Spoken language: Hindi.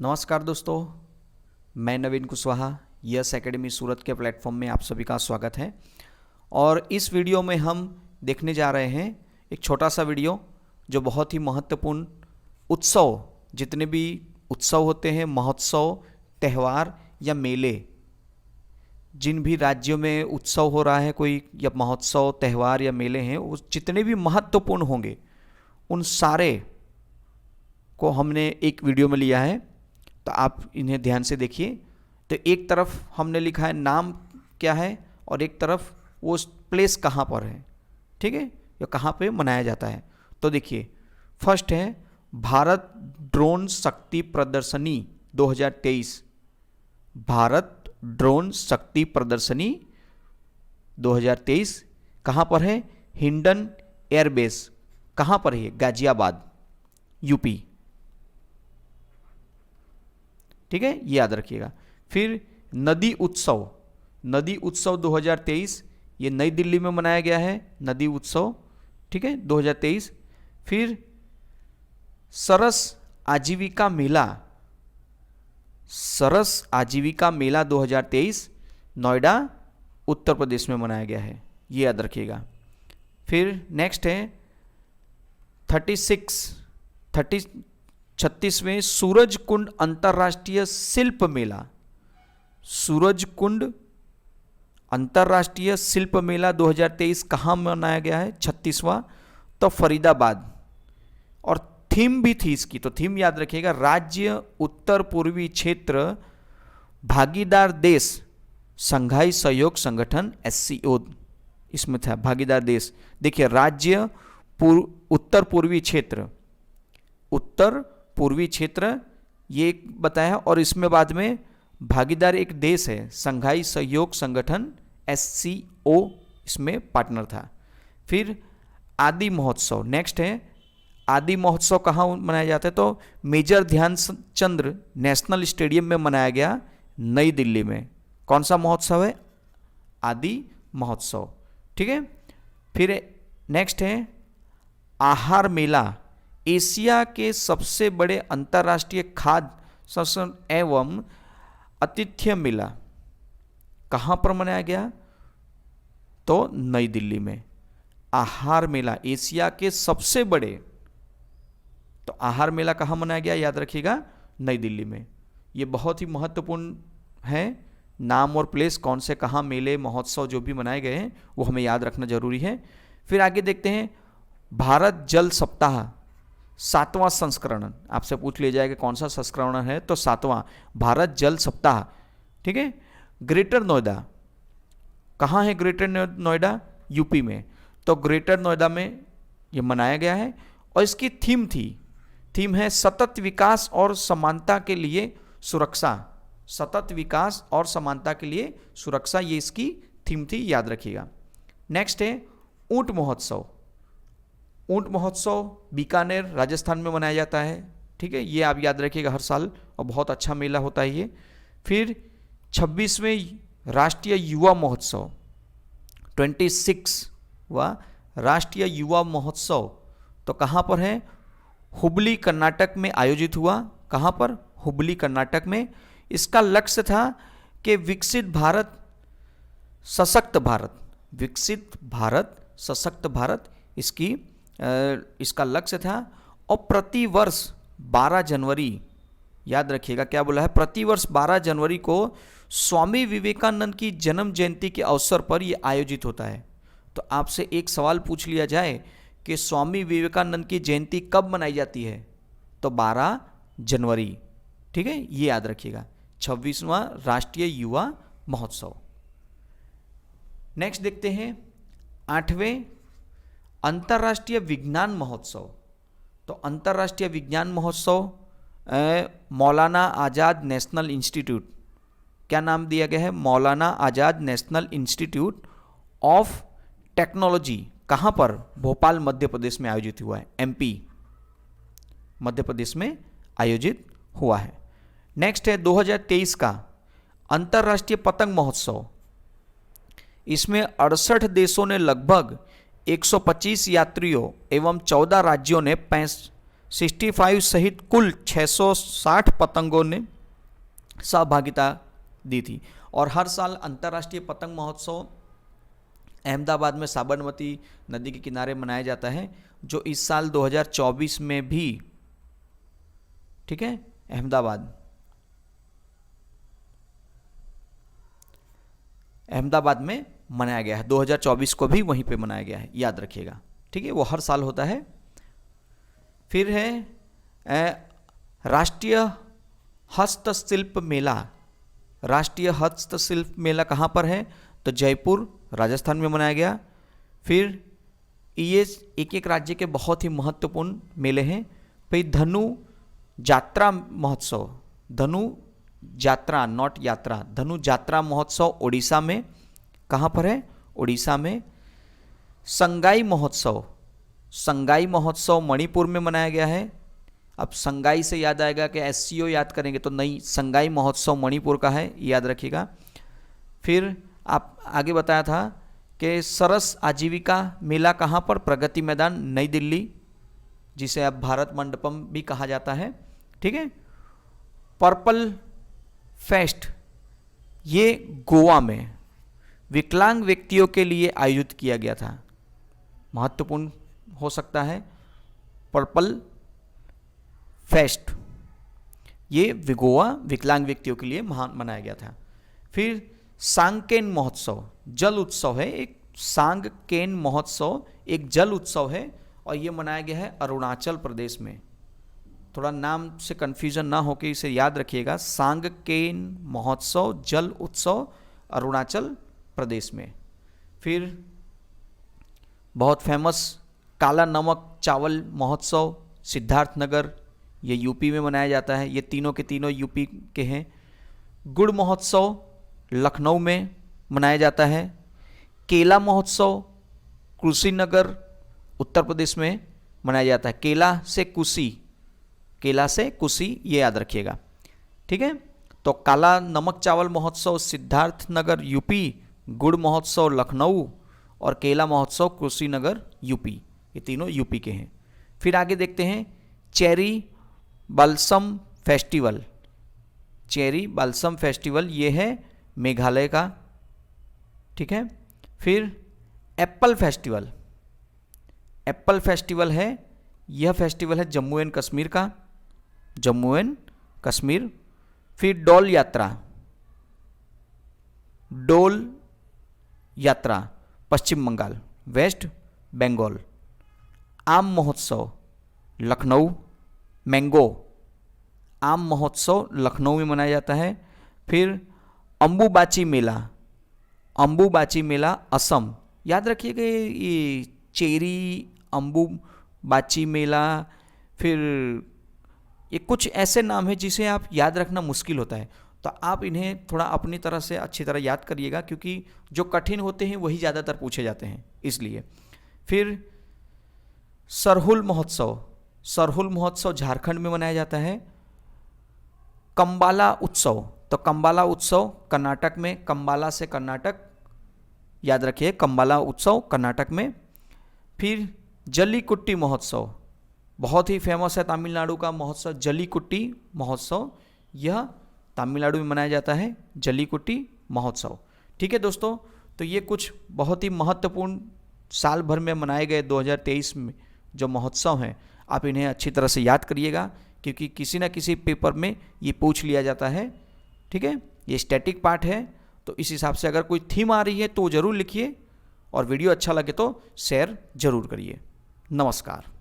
नमस्कार दोस्तों, मैं नवीन कुशवाहा। यस एकेडमी सूरत के प्लेटफॉर्म में आप सभी का स्वागत है। और इस वीडियो में हम देखने जा रहे हैं एक छोटा सा वीडियो जो बहुत ही महत्वपूर्ण उत्सव, जितने भी उत्सव होते हैं, महोत्सव, त्यौहार या मेले, जिन भी राज्यों में उत्सव हो रहा है कोई, या महोत्सव, त्यौहार या मेले हैं, वो जितने भी महत्वपूर्ण होंगे उन सारे को हमने एक वीडियो में लिया है। तो आप इन्हें ध्यान से देखिए। तो एक तरफ हमने लिखा है नाम क्या है और एक तरफ वो प्लेस कहाँ पर है, ठीक है, या कहाँ पे मनाया जाता है। तो देखिए, फर्स्ट है भारत ड्रोन शक्ति प्रदर्शनी 2023। भारत ड्रोन शक्ति प्रदर्शनी 2023 कहाँ पर है? हिंडन एयरबेस। कहाँ पर है? गाजियाबाद, यूपी। ठीक है, ये याद रखिएगा। फिर नदी उत्सव, नदी उत्सव 2023, ये नई दिल्ली में मनाया गया है, नदी उत्सव, ठीक है, 2023। फिर सरस आजीविका मेला, सरस आजीविका मेला 2023 नोएडा, उत्तर प्रदेश में मनाया गया है, ये याद रखिएगा। फिर नेक्स्ट है 36वें सूरज कुंड अंतर्राष्ट्रीय शिल्प मेला। सूरज कुंड अंतर्राष्ट्रीय शिल्प मेला 2023 कहाँ मनाया गया है? 36वां, तो फरीदाबाद। और थीम भी थी इसकी, तो थीम याद रखिएगा, राज्य उत्तर पूर्वी क्षेत्र भागीदार देश संघाई सहयोग संगठन SCO, इसमें था भागीदार देश। देखिए, राज्य उत्तर पूर्वी क्षेत्र, उत्तर पूर्वी क्षेत्र ये बताया, और इसमें बाद में भागीदार एक देश है, संघाई सहयोग संगठन SCO, इसमें पार्टनर था। फिर आदि महोत्सव, नेक्स्ट है आदि महोत्सव कहाँ मनाया जाता है? तो मेजर ध्यानचंद नेशनल स्टेडियम में मनाया गया, नई दिल्ली में। कौन सा महोत्सव है? आदि महोत्सव, ठीक है। फिर नेक्स्ट है आहार मेला, एशिया के सबसे बड़े अंतर्राष्ट्रीय खाद्य संस्करण एवं आतिथ्य मेला कहाँ पर मनाया गया? तो नई दिल्ली में। आहार मेला एशिया के सबसे बड़े, तो आहार मेला कहाँ मनाया गया? याद रखिएगा, नई दिल्ली में। ये बहुत ही महत्वपूर्ण है, नाम और प्लेस कौन से, कहाँ मेले, महोत्सव जो भी मनाए गए हैं वो हमें याद रखना जरूरी है। फिर आगे देखते हैं भारत जल सप्ताह 7वां संस्करण, आपसे पूछ लिया जाएगा कौन सा संस्करण है, तो 7वां भारत जल सप्ताह, ठीक है। ग्रेटर नोएडा कहाँ है? ग्रेटर नोएडा, यूपी में। तो ग्रेटर नोएडा में ये मनाया गया है, और इसकी थीम है सतत विकास और समानता के लिए सुरक्षा। सतत विकास और समानता के लिए सुरक्षा, ये इसकी थीम थी, याद रखिएगा। नेक्स्ट है ऊंट महोत्सव। ऊंट महोत्सव बीकानेर, राजस्थान में मनाया जाता है, ठीक है, ये आप याद रखिएगा हर साल, और बहुत अच्छा मेला होता है ये। फिर 26वें राष्ट्रीय युवा महोत्सव, 26वां राष्ट्रीय युवा महोत्सव, तो कहाँ पर है? हुबली, कर्नाटक में आयोजित हुआ। कहाँ पर? हुबली, कर्नाटक में। इसका लक्ष्य था कि विकसित भारत सशक्त भारत, विकसित भारत सशक्त भारत, इसका लक्ष्य था। और प्रतिवर्ष 12 जनवरी, याद रखिएगा क्या बोला है, प्रतिवर्ष 12 जनवरी को स्वामी विवेकानंद की जन्म जयंती के अवसर पर यह आयोजित होता है। तो आपसे एक सवाल पूछ लिया जाए कि स्वामी विवेकानंद की जयंती कब मनाई जाती है? तो 12 जनवरी, ठीक है, ये याद रखिएगा। 26वां राष्ट्रीय युवा महोत्सव। नेक्स्ट देखते हैं 8वें अंतर्राष्ट्रीय विज्ञान महोत्सव। तो अंतर्राष्ट्रीय विज्ञान महोत्सव मौलाना आज़ाद नेशनल इंस्टीट्यूट, क्या नाम दिया गया है? मौलाना आज़ाद नेशनल इंस्टीट्यूट ऑफ टेक्नोलॉजी, कहाँ पर? भोपाल, मध्य प्रदेश में आयोजित हुआ है, MP, मध्य प्रदेश में आयोजित हुआ है। नेक्स्ट है 2023 का अंतर्राष्ट्रीय पतंग महोत्सव। इसमें 68 देशों ने लगभग 125 यात्रियों एवं 14 राज्यों ने 65 सहित कुल 660 पतंगों ने सहभागिता दी थी। और हर साल अंतर्राष्ट्रीय पतंग महोत्सव अहमदाबाद में साबरमती नदी के किनारे मनाया जाता है, जो इस साल 2024 में भी, ठीक है, अहमदाबाद में मनाया गया है। 2024 को भी वहीं पे मनाया गया है, याद रखिएगा, ठीक है, वो हर साल होता है। फिर है राष्ट्रीय हस्तशिल्प मेला। राष्ट्रीय हस्तशिल्प मेला कहाँ पर है? तो जयपुर राजस्थान में मनाया गया। फिर ये एक एक राज्य के बहुत ही महत्वपूर्ण मेले हैं। फिर धनु जात्रा महोत्सव, धनु जात्रा नॉट यात्रा, धनु जात्रा महोत्सव उड़ीसा में, कहाँ पर है? उड़ीसा में। संगाई महोत्सव, संगाई महोत्सव मणिपुर में मनाया गया है। अब संगाई से याद आएगा कि SCO याद करेंगे तो नहीं, संगाई महोत्सव मणिपुर का है, याद रखिएगा। फिर आप आगे बताया था कि सरस आजीविका मेला कहाँ पर? प्रगति मैदान नई दिल्ली, जिसे अब भारत मंडपम भी कहा जाता है, ठीक है। पर्पल फेस्ट ये गोवा में विकलांग व्यक्तियों के लिए आयोजित किया गया था, महत्वपूर्ण हो सकता है। पर्पल फेस्ट ये गोवा विकलांग व्यक्तियों के लिए मनाया गया था। फिर सांकेन महोत्सव जल उत्सव है, एक सांगकेन महोत्सव एक जल उत्सव है और ये मनाया गया है अरुणाचल प्रदेश में। थोड़ा नाम से कन्फ्यूजन ना हो के इसे याद रखिएगा, सांगकेन महोत्सव जल उत्सव अरुणाचल प्रदेश में। फिर बहुत फेमस काला नमक चावल महोत्सव सिद्धार्थनगर, ये यूपी में मनाया जाता है। ये तीनों के तीनों यूपी के हैं। गुड़ महोत्सव लखनऊ में मनाया जाता है। केला महोत्सव कुशीनगर उत्तर प्रदेश में मनाया जाता है। केला से कुशी, केला से कुशी, ये याद रखिएगा, ठीक है। तो काला नमक चावल महोत्सव सिद्धार्थनगर यूपी, गुड़ महोत्सव लखनऊ और केला महोत्सव कुशीनगर यूपी, ये तीनों यूपी के हैं। फिर आगे देखते हैं cherry balsam festival. Cherry balsam festival ये है मेघालय का, ठीक है। फिर एप्पल फेस्टिवल, एप्पल फेस्टिवल है, यह फेस्टिवल है जम्मू एंड कश्मीर का, जम्मू एंड कश्मीर। फिर डोल यात्रा, डोल यात्रा पश्चिम बंगाल वेस्ट बंगाल। आम महोत्सव लखनऊ, मैंगो आम महोत्सव लखनऊ में मनाया जाता है। फिर अम्बुबाची मेला, अम्बुबाची मेला असम, याद रखिएगा ये चेरी अम्बुबाची मेला। फिर ये कुछ ऐसे नाम है जिसे आप याद रखना मुश्किल होता है, तो आप इन्हें थोड़ा अपनी तरह से अच्छी तरह याद करिएगा, क्योंकि जो कठिन होते हैं वही ज़्यादातर पूछे जाते हैं इसलिए। फिर सरहुल महोत्सव, सरहुल महोत्सव झारखंड में मनाया जाता है। कंबाला उत्सव, तो कंबाला उत्सव कर्नाटक में, कंबाला से कर्नाटक, याद रखिए कंबाला उत्सव कर्नाटक में। फिर जल्लीकुट्टी महोत्सव, बहुत ही फेमस है तमिलनाडु का महोत्सव जल्लीकुट्टी महोत्सव, यह तमिलनाडु में मनाया जाता है जल्लीकुट्टी महोत्सव, ठीक है दोस्तों। तो ये कुछ बहुत ही महत्वपूर्ण साल भर में मनाए गए 2023 में जो महोत्सव हैं, आप इन्हें अच्छी तरह से याद करिएगा, क्योंकि किसी ना किसी पेपर में ये पूछ लिया जाता है, ठीक है। ये स्टैटिक पार्ट है, तो इस हिसाब से अगर कोई थीम आ रही है तो ज़रूर लिखिए, और वीडियो अच्छा लगे तो शेयर ज़रूर करिए। नमस्कार।